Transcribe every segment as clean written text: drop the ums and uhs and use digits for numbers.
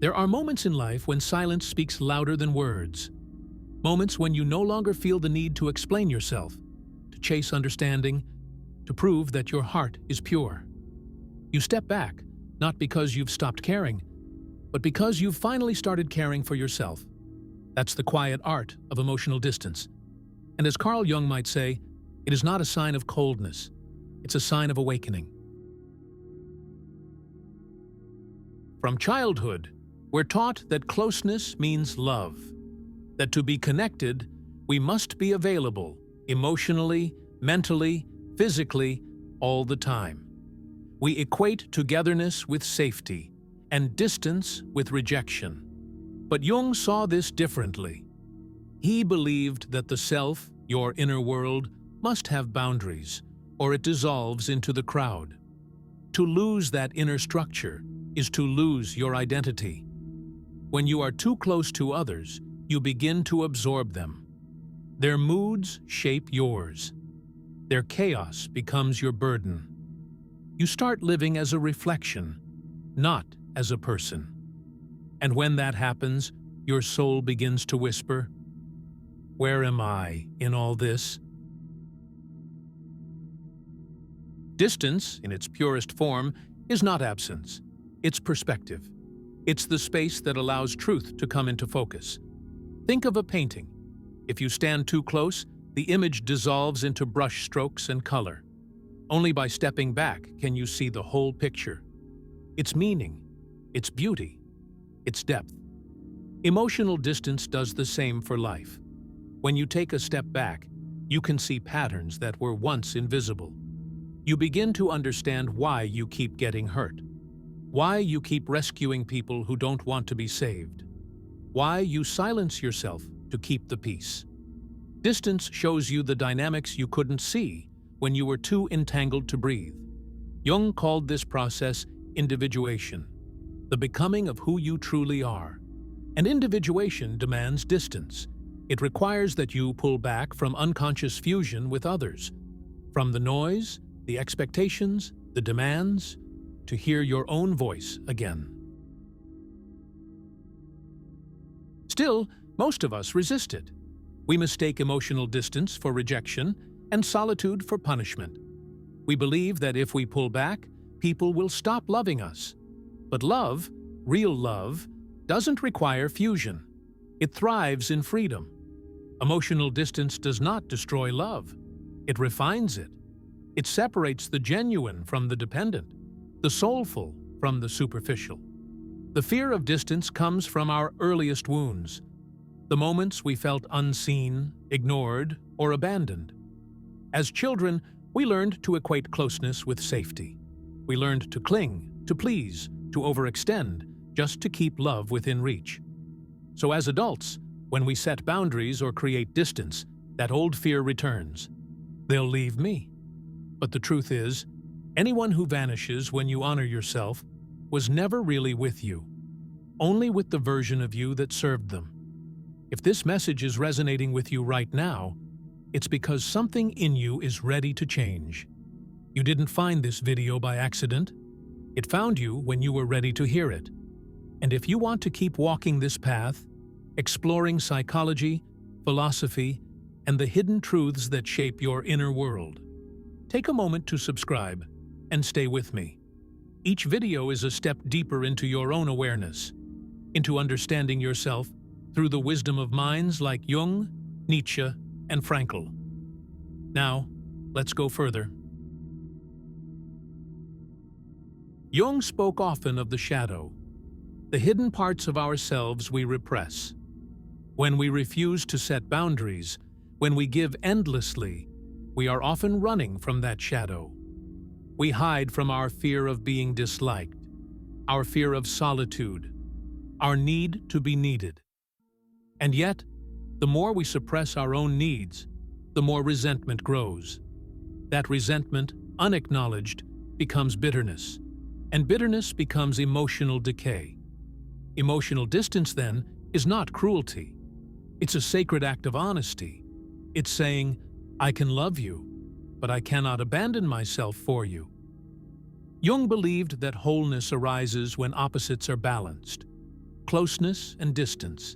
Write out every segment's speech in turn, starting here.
There are moments in life when silence speaks louder than words. Moments when you no longer feel the need to explain yourself, to chase understanding, to prove that your heart is pure. You step back, not because you've stopped caring, but because you've finally started caring for yourself. That's the quiet art of emotional distance. And as Carl Jung might say, it is not a sign of coldness, it's a sign of awakening. From childhood, we're taught that closeness means love, that to be connected, we must be available, emotionally, mentally, physically, all the time. We equate togetherness with safety and distance with rejection. But Jung saw this differently. He believed that the self, your inner world, must have boundaries, or it dissolves into the crowd. To lose that inner structure is to lose your identity. When you are too close to others, you begin to absorb them. Their moods shape yours. Their chaos becomes your burden. You start living as a reflection, not as a person. And when that happens, your soul begins to whisper, "Where am I in all this?" Distance, in its purest form, is not absence. It's perspective. It's the space that allows truth to come into focus. Think of a painting. If you stand too close, the image dissolves into brush strokes and color. Only by stepping back can you see the whole picture. Its meaning, its beauty, its depth. Emotional distance does the same for life. When you take a step back, you can see patterns that were once invisible. You begin to understand why you keep getting hurt. Why you keep rescuing people who don't want to be saved. Why you silence yourself to keep the peace. Distance shows you the dynamics you couldn't see when you were too entangled to breathe. Jung called this process individuation, the becoming of who you truly are. And individuation demands distance. It requires that you pull back from unconscious fusion with others, from the noise, the expectations, the demands, to hear your own voice again. Still, most of us resist it. We mistake emotional distance for rejection and solitude for punishment. We believe that if we pull back, people will stop loving us. But love, real love, doesn't require fusion. It thrives in freedom. Emotional distance does not destroy love. It refines it. It separates the genuine from the dependent, the soulful from the superficial. The fear of distance comes from our earliest wounds, the moments we felt unseen, ignored, or abandoned. As children, we learned to equate closeness with safety. We learned to cling, to please, to overextend, just to keep love within reach. So as adults, when we set boundaries or create distance, that old fear returns. They'll leave me. But the truth is, anyone who vanishes when you honor yourself was never really with you, only with the version of you that served them. If this message is resonating with you right now, it's because something in you is ready to change. You didn't find this video by accident. It found you when you were ready to hear it. And if you want to keep walking this path, exploring psychology, philosophy, and the hidden truths that shape your inner world, take a moment to subscribe and stay with me. Each video is a step deeper into your own awareness, into understanding yourself through the wisdom of minds like Jung, Nietzsche, and Frankl. Now, let's go further. Jung spoke often of the shadow, the hidden parts of ourselves we repress. When we refuse to set boundaries, when we give endlessly, we are often running from that shadow. We hide from our fear of being disliked, our fear of solitude, our need to be needed. And yet, the more we suppress our own needs, the more resentment grows. That resentment, unacknowledged, becomes bitterness, and bitterness becomes emotional decay. Emotional distance, then, is not cruelty. It's a sacred act of honesty. It's saying, I can love you, but I cannot abandon myself for you. Jung believed that wholeness arises when opposites are balanced. closeness and distance,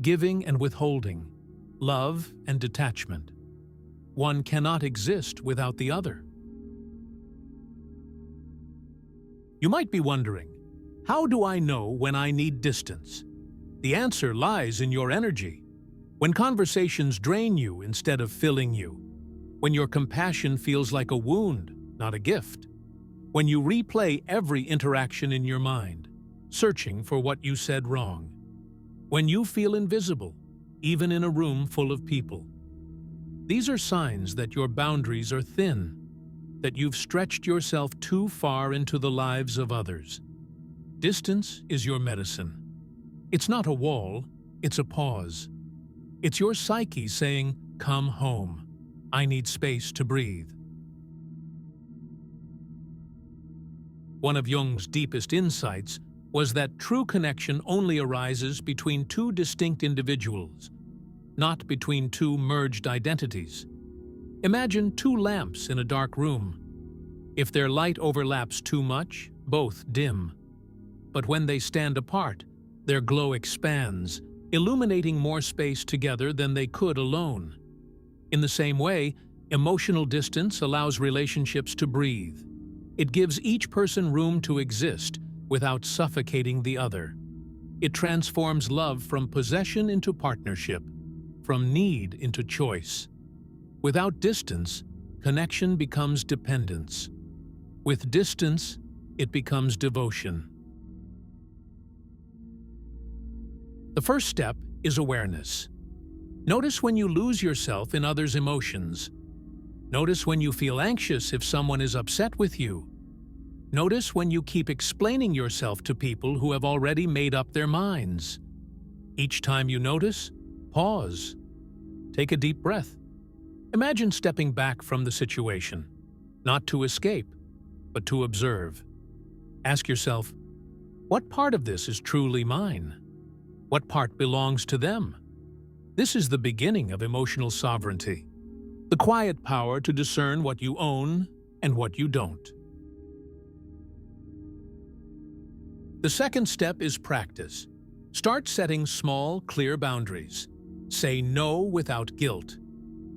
giving and withholding, love and detachment. One cannot exist without the other. You might be wondering, how do I know when I need distance? The answer lies in your energy. When conversations drain you instead of filling you. When your compassion feels like a wound, not a gift. When you replay every interaction in your mind, searching for what you said wrong. When you feel invisible, even in a room full of people. These are signs that your boundaries are thin, that you've stretched yourself too far into the lives of others. Distance is your medicine. It's not a wall, it's a pause. It's your psyche saying, "Come home. I need space to breathe." One of Jung's deepest insights was that true connection only arises between two distinct individuals, not between two merged identities. Imagine two lamps in a dark room. If their light overlaps too much, both dim. But when they stand apart, their glow expands, illuminating more space together than they could alone. In the same way, emotional distance allows relationships to breathe. It gives each person room to exist without suffocating the other. It transforms love from possession into partnership, from need into choice. Without distance, connection becomes dependence. With distance, it becomes devotion. The first step is awareness. Notice when you lose yourself in others' emotions. Notice when you feel anxious if someone is upset with you. Notice when you keep explaining yourself to people who have already made up their minds. Each time you notice, pause. Take a deep breath. Imagine stepping back from the situation, not to escape, but to observe. Ask yourself, what part of this is truly mine? What part belongs to them? This is the beginning of emotional sovereignty, the quiet power to discern what you own and what you don't. The second step is practice. Start setting small, clear boundaries. Say no without guilt.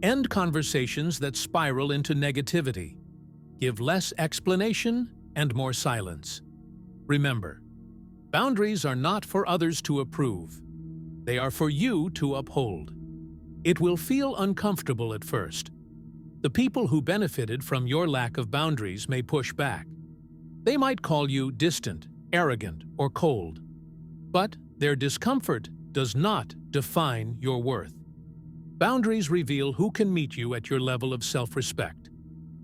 End conversations that spiral into negativity. Give less explanation and more silence. Remember, boundaries are not for others to approve. They are for you to uphold. It will feel uncomfortable at first. The people who benefited from your lack of boundaries may push back. They might call you distant, arrogant, or cold. But their discomfort does not define your worth. Boundaries reveal who can meet you at your level of self-respect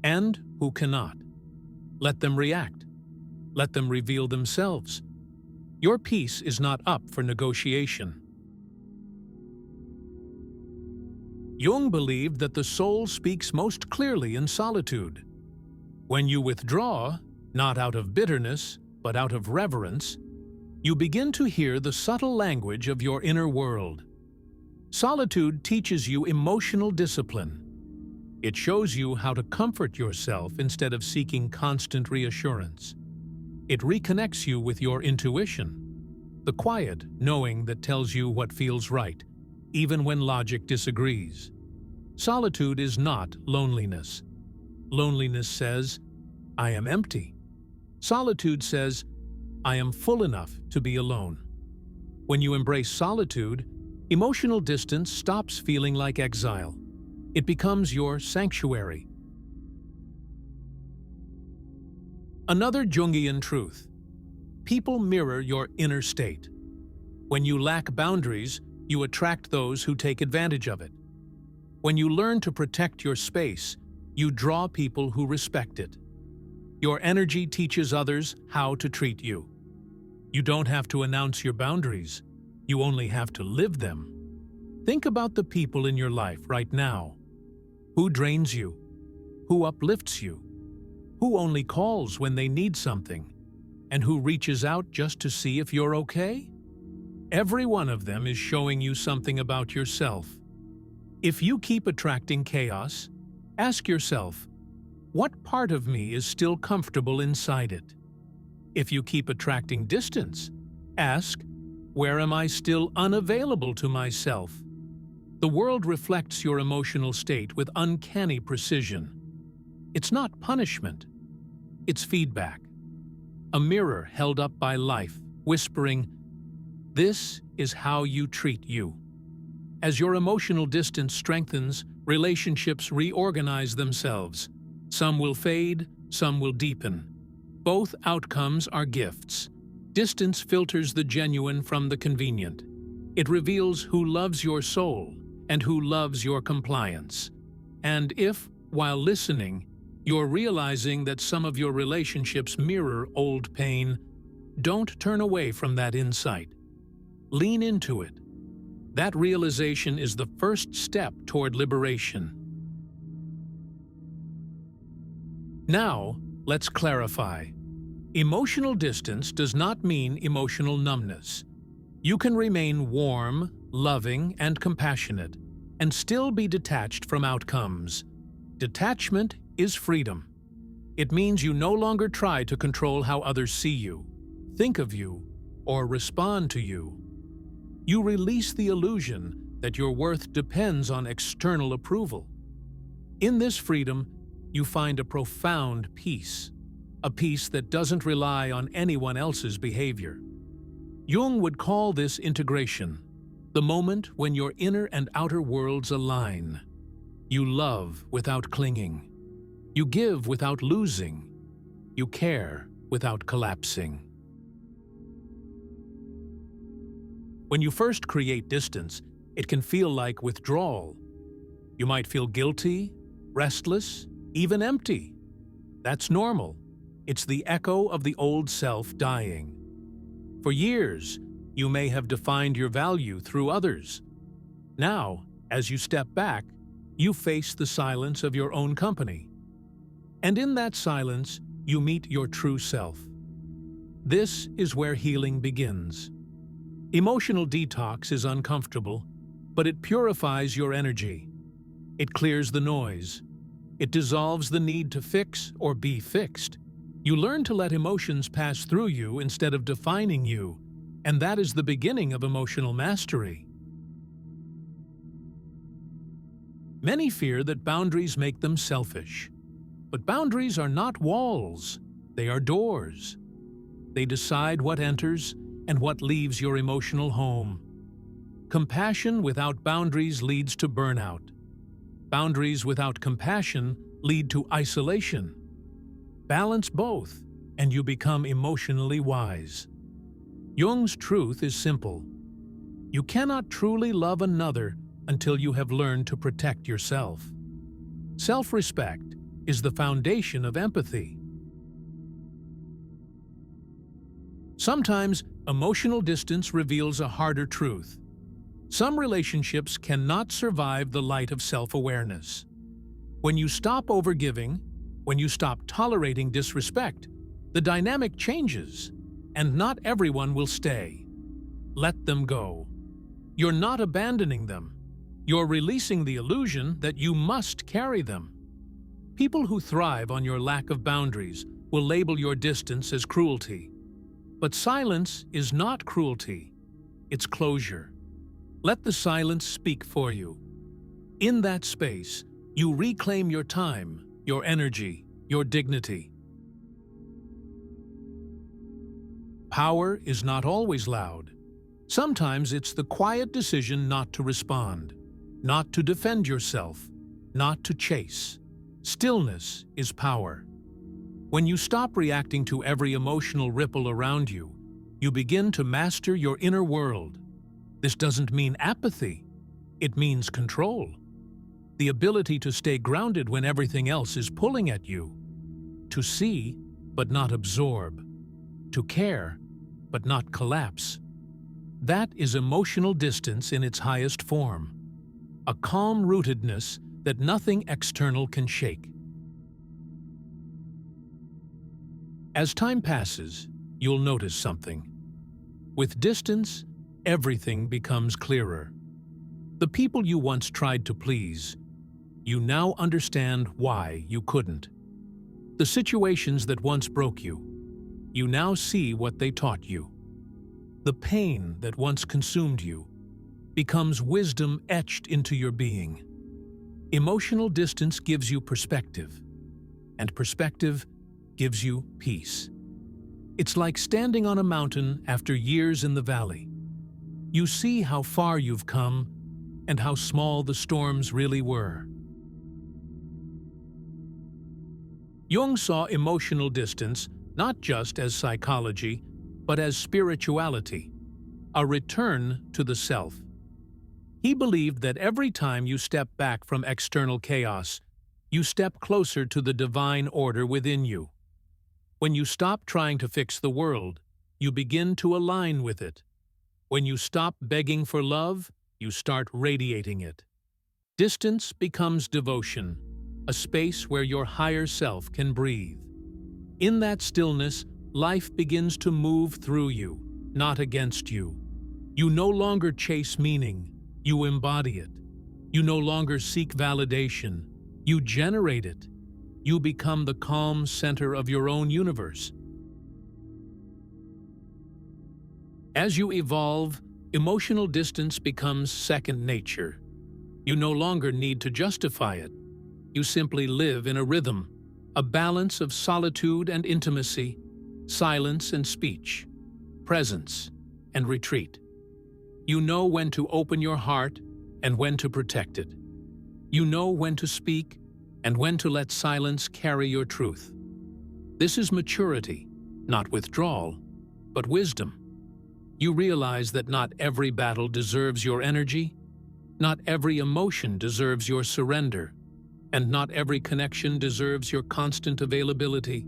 and who cannot. Let them react. Let them reveal themselves. Your peace is not up for negotiation. Jung believed that the soul speaks most clearly in solitude. When you withdraw, not out of bitterness, but out of reverence, you begin to hear the subtle language of your inner world. Solitude teaches you emotional discipline. It shows you how to comfort yourself instead of seeking constant reassurance. It reconnects you with your intuition, the quiet knowing that tells you what feels right, even when logic disagrees. Solitude is not loneliness. Loneliness says, "I am empty." Solitude says, "I am full enough to be alone." When you embrace solitude, emotional distance stops feeling like exile. It becomes your sanctuary. Another Jungian truth. People mirror your inner state. When you lack boundaries, you attract those who take advantage of it. When you learn to protect your space, you draw people who respect it. Your energy teaches others how to treat you. You don't have to announce your boundaries. You only have to live them. Think about the people in your life right now. Who drains you? Who uplifts you? Who only calls when they need something? And who reaches out just to see if you're okay? Every one of them is showing you something about yourself. If you keep attracting chaos, ask yourself, what part of me is still comfortable inside it? If you keep attracting distance, ask, Where am I still unavailable to myself? The world reflects your emotional state with uncanny precision. It's not punishment, it's feedback. A mirror held up by life, whispering, "This is how you treat you." As your emotional distance strengthens, relationships reorganize themselves. Some will fade, some will deepen. Both outcomes are gifts. Distance filters the genuine from the convenient. It reveals who loves your soul and who loves your compliance. And if, while listening, you're realizing that some of your relationships mirror old pain, don't turn away from that insight. Lean into it. That realization is the first step toward liberation. Now, let's clarify. Emotional distance does not mean emotional numbness. You can remain warm, loving, and compassionate, and still be detached from outcomes. Detachment is freedom. It means you no longer try to control how others see you, think of you, or respond to you. You release the illusion that your worth depends on external approval. In this freedom, you find a profound peace, a peace that doesn't rely on anyone else's behavior. Jung would call this integration, the moment when your inner and outer worlds align. You love without clinging. You give without losing. You care without collapsing. When you first create distance, it can feel like withdrawal. You might feel guilty, restless, even empty. That's normal. It's the echo of the old self dying. For years, you may have defined your value through others. Now, as you step back, you face the silence of your own company. And in that silence, you meet your true self. This is where healing begins. Emotional detox is uncomfortable, but it purifies your energy. It clears the noise. It dissolves the need to fix or be fixed. You learn to let emotions pass through you instead of defining you, and that is the beginning of emotional mastery. Many fear that boundaries make them selfish. But boundaries are not walls, they are doors. They decide what enters and what leaves your emotional home. Compassion without boundaries leads to burnout. Boundaries without compassion lead to isolation. Balance both, and you become emotionally wise. Jung's truth is simple. You cannot truly love another until you have learned to protect yourself. Self-respect is the foundation of empathy. Sometimes, emotional distance reveals a harder truth. Some relationships cannot survive the light of self-awareness. When you stop overgiving, when you stop tolerating disrespect, the dynamic changes, and not everyone will stay. Let them go. You're not abandoning them. You're releasing the illusion that you must carry them. People who thrive on your lack of boundaries will label your distance as cruelty. But silence is not cruelty. It's closure. Let the silence speak for you. In that space, you reclaim your time, your energy, your dignity. Power is not always loud. Sometimes it's the quiet decision not to respond, not to defend yourself, not to chase. Stillness is power. When you stop reacting to every emotional ripple around you, you begin to master your inner world. This doesn't mean apathy. It means control. The ability to stay grounded when everything else is pulling at you. To see, but not absorb. To care, but not collapse. That is emotional distance in its highest form. A calm rootedness that nothing external can shake. As time passes, you'll notice something. With distance, everything becomes clearer. The people you once tried to please, you now understand why you couldn't. The situations that once broke you, you now see what they taught you. The pain that once consumed you becomes wisdom etched into your being. Emotional distance gives you perspective, and perspective gives you peace. It's like standing on a mountain after years in the valley. You see how far you've come and how small the storms really were. Jung saw emotional distance not just as psychology, but as spirituality, a return to the self. He believed that every time you step back from external chaos, you step closer to the divine order within you. When you stop trying to fix the world, you begin to align with it. When you stop begging for love, you start radiating it. Distance becomes devotion, a space where your higher self can breathe. In that stillness, life begins to move through you, not against you. You no longer chase meaning, you embody it. You no longer seek validation, you generate it. You become the calm center of your own universe. As you evolve, emotional distance becomes second nature. You no longer need to justify it. You simply live in a rhythm, a balance of solitude and intimacy, silence and speech, presence and retreat. You know when to open your heart and when to protect it. You know when to speak and when to let silence carry your truth. This is maturity, not withdrawal, but wisdom. You realize that not every battle deserves your energy, not every emotion deserves your surrender, and not every connection deserves your constant availability.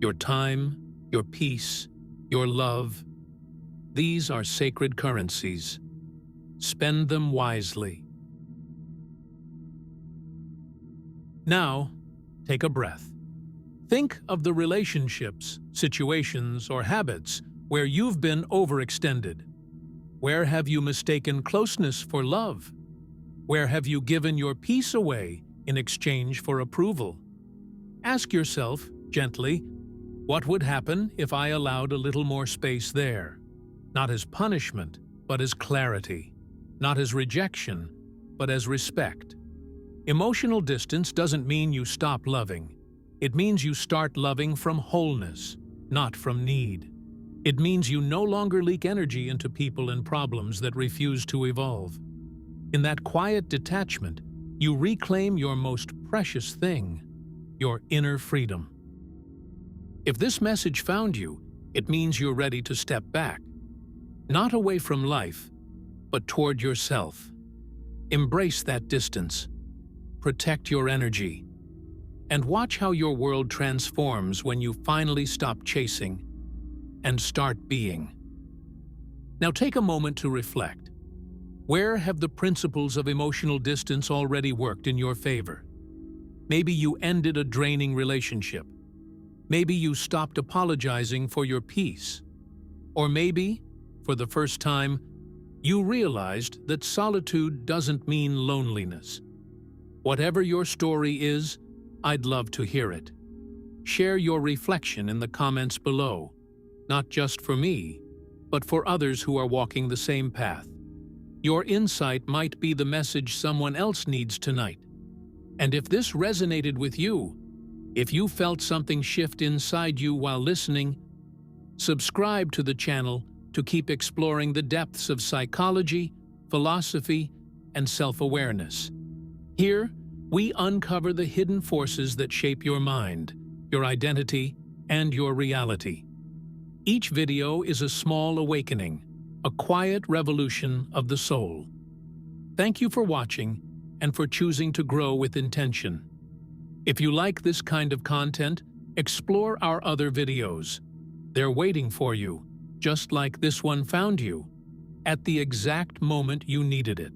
Your time, your peace, your love, these are sacred currencies. Spend them wisely. Now, take a breath. Think of the relationships, situations, or habits where you've been overextended. Where have you mistaken closeness for love? Where have you given your peace away in exchange for approval? Ask yourself, gently, what would happen if I allowed a little more space there? Not as punishment, but as clarity. Not as rejection, but as respect. Emotional distance doesn't mean you stop loving. It means you start loving from wholeness, not from need. It means you no longer leak energy into people and problems that refuse to evolve. In that quiet detachment, you reclaim your most precious thing, your inner freedom. If this message found you, it means you're ready to step back, not away from life, but toward yourself. Embrace that distance, protect your energy, and watch how your world transforms when you finally stop chasing and start being. Now take a moment to reflect. Where have the principles of emotional distance already worked in your favor? Maybe you ended a draining relationship. Maybe you stopped apologizing for your peace. Or maybe, for the first time, you realized that solitude doesn't mean loneliness. Whatever your story is, I'd love to hear it. Share your reflection in the comments below, not just for me, but for others who are walking the same path. Your insight might be the message someone else needs tonight. And if this resonated with you, if you felt something shift inside you while listening, subscribe to the channel to keep exploring the depths of psychology, philosophy, and self-awareness. Here, we uncover the hidden forces that shape your mind, your identity, and your reality. Each video is a small awakening, a quiet revolution of the soul. Thank you for watching and for choosing to grow with intention. If you like this kind of content, explore our other videos. They're waiting for you, just like this one found you, at the exact moment you needed it.